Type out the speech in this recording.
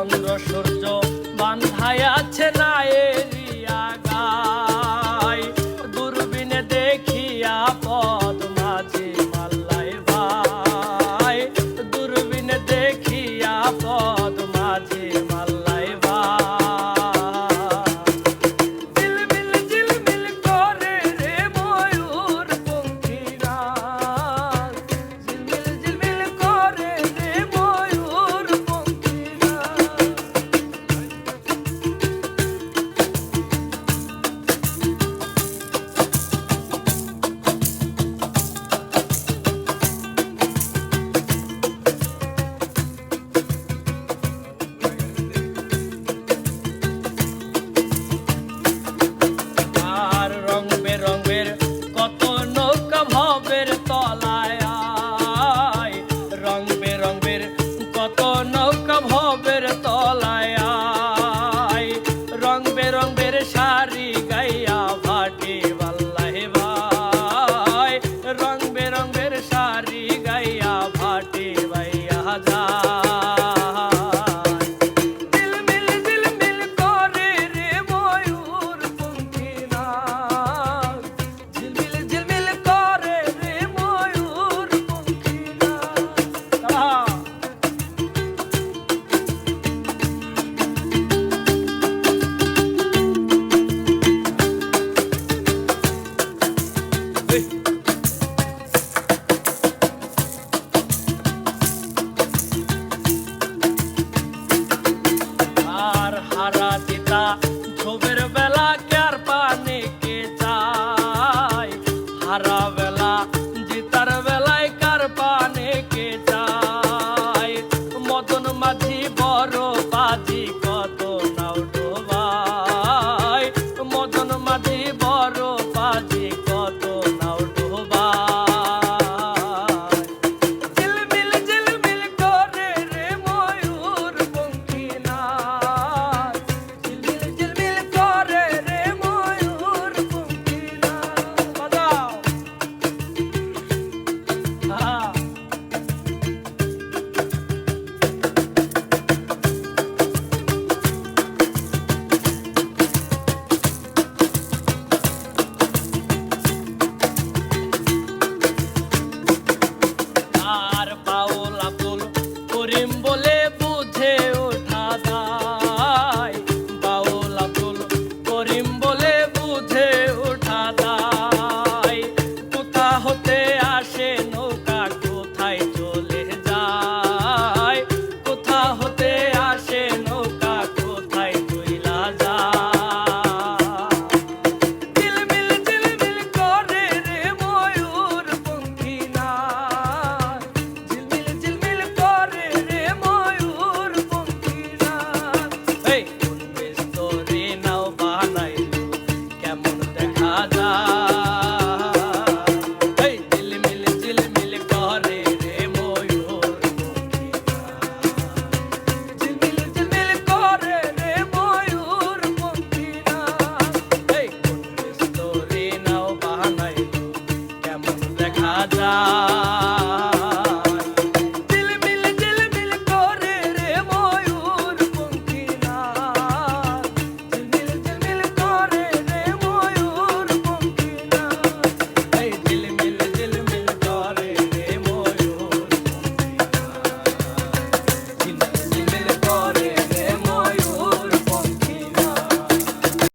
চন্দ্র সূর্য বান্ধায় আছে না এরিয়া গায়, দূরবীনে দেখিয়া পদ মাঝি মাল্লাই ভাই, দূরবীনে দেখিয়া পদ মাঝি মাল্লাই ভাই। ঝিলমিল ঝিলমিল করে রে ময়ূর পঙ্খিরা, ঝিলমিল ঝিলমিল করে রে ময়ূর পঙ্খিরা। আর রং বেরঙের কত নৌকা ভবের তলায় আয়, রং বেরঙের কত নৌকা ভবের তলায় আয়, রং বেরঙের শাড়ি গাইয়া ভাটি বাল্লাই ভাই, রং বেরঙের শাড়ি গাইয়া ভাটি বাইয়া যায়। ঝিলমিল ঝিলমিল করে রে ময়ূর পঙ্খিরা, ঝিলমিল ঝিলমিল করে রে ময়ূর পঙ্খিরা। আর হারা দিতা ঝোবের বেলা কার পানে কে চায়, হারা বেলা জিতার বেলায় কার পানে কে চায়, মদন মাঝি বড় বাজি